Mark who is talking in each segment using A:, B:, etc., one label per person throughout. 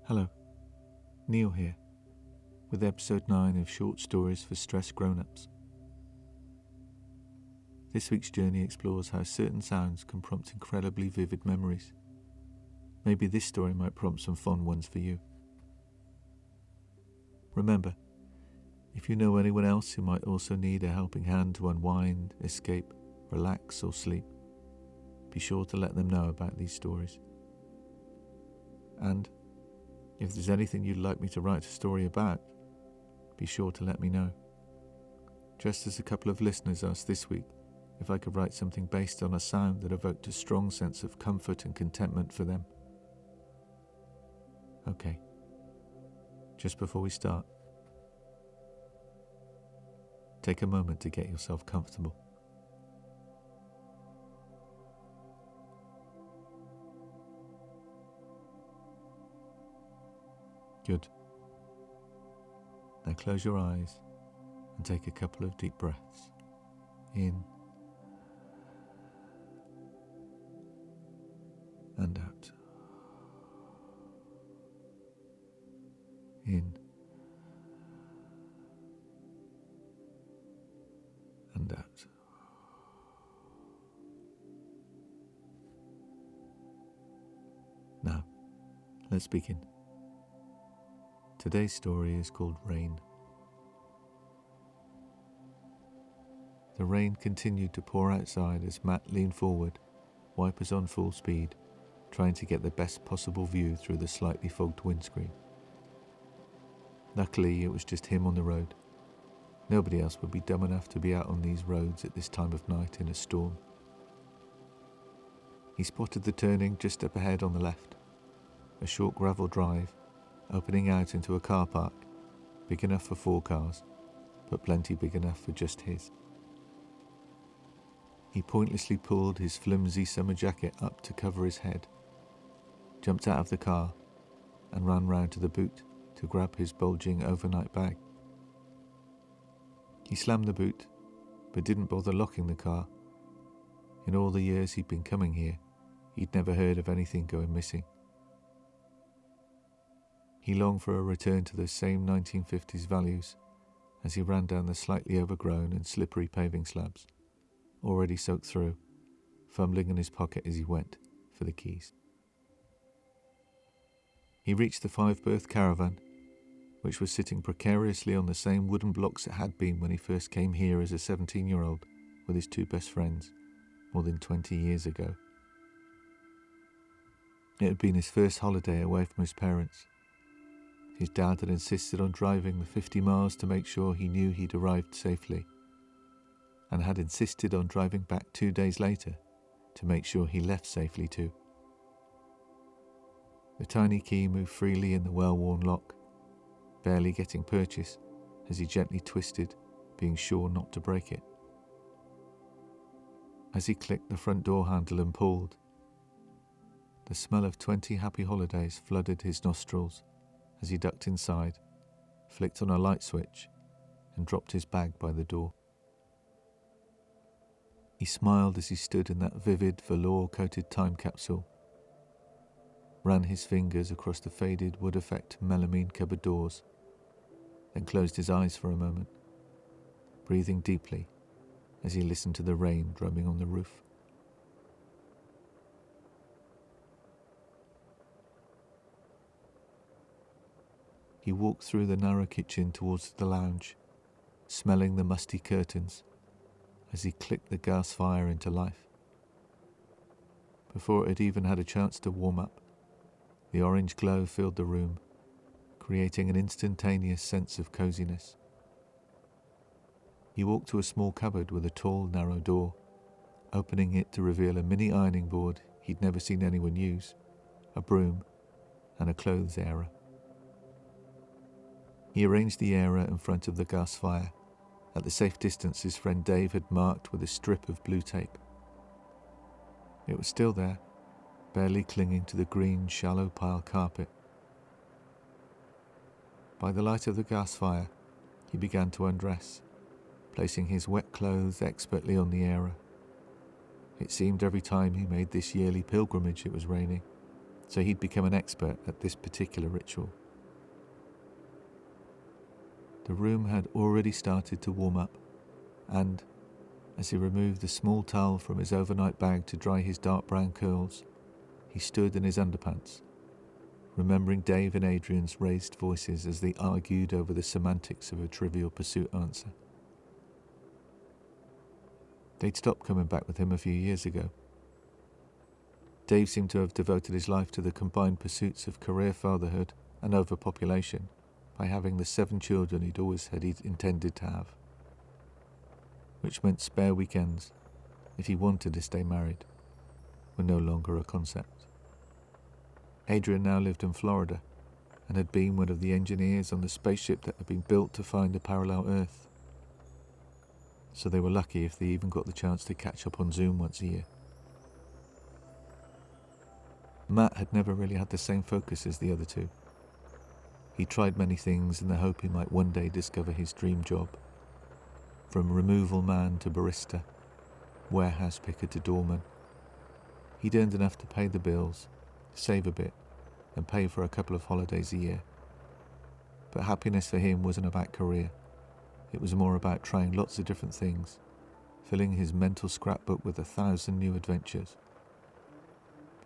A: Hello, Neil here, with episode 9 of Short Stories for Stressed Grown-Ups. This week's journey explores how certain sounds can prompt incredibly vivid memories. Maybe this story might prompt some fun ones for you. Remember, if you know anyone else who might also need a helping hand to unwind, escape, relax or sleep, be sure to let them know about these stories. And if there's anything you'd like me to write a story about, be sure to let me know. Just as a couple of listeners asked this week if I could write something based on a sound that evoked a strong sense of comfort and contentment for them. Okay, just before we start, take a moment to get yourself comfortable. Good. Now close your eyes and take a couple of deep breaths. In and out. In and out. Now, let's begin. Today's story is called Rain. The rain continued to pour outside as Matt leaned forward, wipers on full speed, trying to get the best possible view through the slightly fogged windscreen. Luckily, it was just him on the road. Nobody else would be dumb enough to be out on these roads at this time of night in a storm. He spotted the turning just up ahead on the left, a short gravel drive opening out into a car park, big enough for 4 cars, but plenty big enough for just his. He pointlessly pulled his flimsy summer jacket up to cover his head, jumped out of the car, and ran round to the boot to grab his bulging overnight bag. He slammed the boot, but didn't bother locking the car. In all the years he'd been coming here, he'd never heard of anything going missing. He longed for a return to those same 1950s values as he ran down the slightly overgrown and slippery paving slabs, already soaked through, fumbling in his pocket as he went for the keys. He reached the 5-berth caravan, which was sitting precariously on the same wooden blocks it had been when he first came here as a 17-year-old with his 2 best friends more than 20 years ago. It had been his first holiday away from his parents. His dad had insisted on driving the 50 miles to make sure he knew he'd arrived safely, and had insisted on driving back 2 days later to make sure he left safely too. The tiny key moved freely in the well-worn lock, barely getting purchase as he gently twisted, being sure not to break it. As he clicked the front door handle and pulled, the smell of 20 happy holidays flooded his nostrils as he ducked inside, flicked on a light switch, and dropped his bag by the door. He smiled as he stood in that vivid velour-coated time capsule, ran his fingers across the faded wood-effect melamine cupboard doors, then closed his eyes for a moment, breathing deeply as he listened to the rain drumming on the roof. He walked through the narrow kitchen towards the lounge, smelling the musty curtains as he clicked the gas fire into life. Before it had even had a chance to warm up, the orange glow filled the room, creating an instantaneous sense of coziness. He walked to a small cupboard with a tall, narrow door, opening it to reveal a mini ironing board he'd never seen anyone use, a broom, and a clothes airer. He arranged the airer in front of the gas fire, at the safe distance his friend Dave had marked with a strip of blue tape. It was still there, barely clinging to the green, shallow pile carpet. By the light of the gas fire, he began to undress, placing his wet clothes expertly on the airer. It seemed every time he made this yearly pilgrimage it was raining, so he'd become an expert at this particular ritual. The room had already started to warm up, and as he removed the small towel from his overnight bag to dry his dark brown curls, he stood in his underpants, remembering Dave and Adrian's raised voices as they argued over the semantics of a Trivial Pursuit answer. They'd stopped coming back with him a few years ago. Dave seemed to have devoted his life to the combined pursuits of career fatherhood and overpopulation by having the 7 children he'd intended to have, which meant spare weekends, if he wanted to stay married, were no longer a concept. Adrian now lived in Florida and had been one of the engineers on the spaceship that had been built to find a parallel Earth, so they were lucky if they even got the chance to catch up on Zoom once a year. Matt had never really had the same focus as the other two. He tried many things in the hope he might one day discover his dream job. From removal man to barista, warehouse picker to doorman. He'd earned enough to pay the bills, save a bit, and pay for a couple of holidays a year. But happiness for him wasn't about career. It was more about trying lots of different things, filling his mental scrapbook with 1,000 new adventures.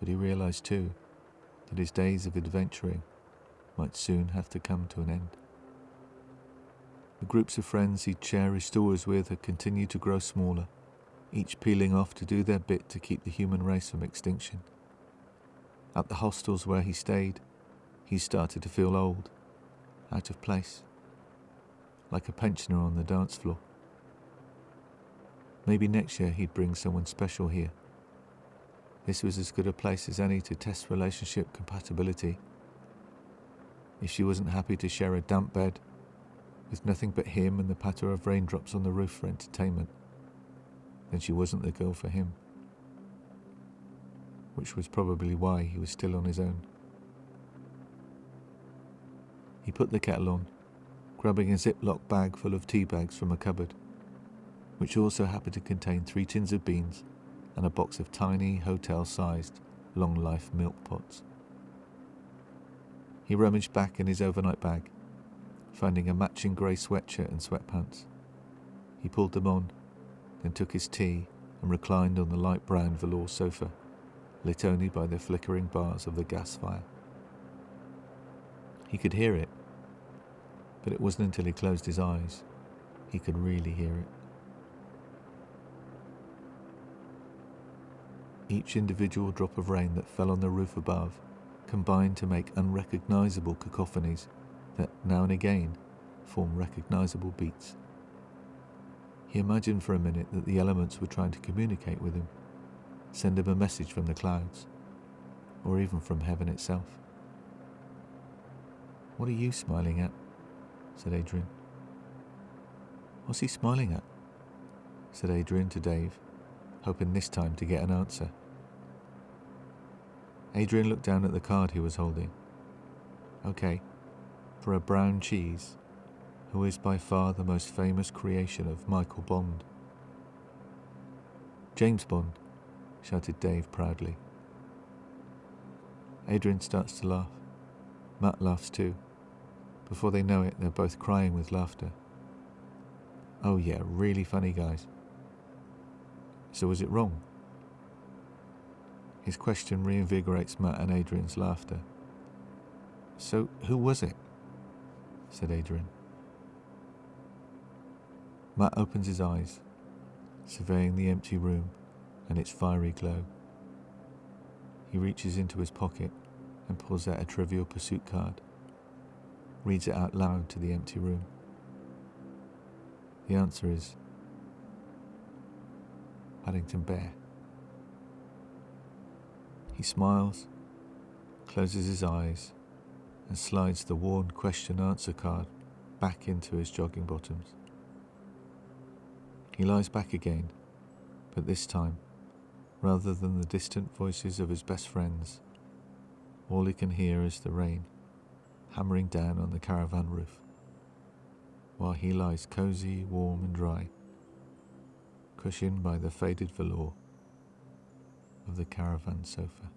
A: But he realized too that his days of adventuring might soon have to come to an end. The groups of friends he'd share his stories with had continued to grow smaller, each peeling off to do their bit to keep the human race from extinction. At the hostels where he stayed, he started to feel old, out of place, like a pensioner on the dance floor. Maybe next year he'd bring someone special here. This was as good a place as any to test relationship compatibility. If she wasn't happy to share a damp bed, with nothing but him and the patter of raindrops on the roof for entertainment, then she wasn't the girl for him. Which was probably why he was still on his own. He put the kettle on, grabbing a Ziploc bag full of tea bags from a cupboard, which also happened to contain 3 tins of beans and a box of tiny, hotel-sized, long-life milk pots. He rummaged back in his overnight bag, finding a matching grey sweatshirt and sweatpants. He pulled them on, then took his tea and reclined on the light brown velour sofa, lit only by the flickering bars of the gas fire. He could hear it, but it wasn't until he closed his eyes he could really hear it. Each individual drop of rain that fell on the roof above combined to make unrecognizable cacophonies that now and again form recognizable beats. He imagined for a minute that the elements were trying to communicate with him, send him a message from the clouds, or even from heaven itself. "What are you smiling at?" said Adrian. "What's he smiling at?" said Adrian to Dave, hoping this time to get an answer. Adrian looked down at the card he was holding. "Okay, for a brown cheese, who is by far the most famous creation of Michael Bond?" "James Bond," shouted Dave proudly. Adrian starts to laugh. Matt laughs too. Before they know it, they're both crying with laughter. "Oh yeah, really funny, guys." "So was it wrong?" His question reinvigorates Matt and Adrian's laughter. "So who was it?" said Adrian. Matt opens his eyes, surveying the empty room and its fiery glow. He reaches into his pocket and pulls out a Trivial Pursuit card, reads it out loud to the empty room. The answer is Paddington Bear. He smiles, closes his eyes, and slides the worn question-answer card back into his jogging bottoms. He lies back again, but this time, rather than the distant voices of his best friends, all he can hear is the rain hammering down on the caravan roof, while he lies cosy, warm and dry, cushioned by the faded velour of the caravan sofa.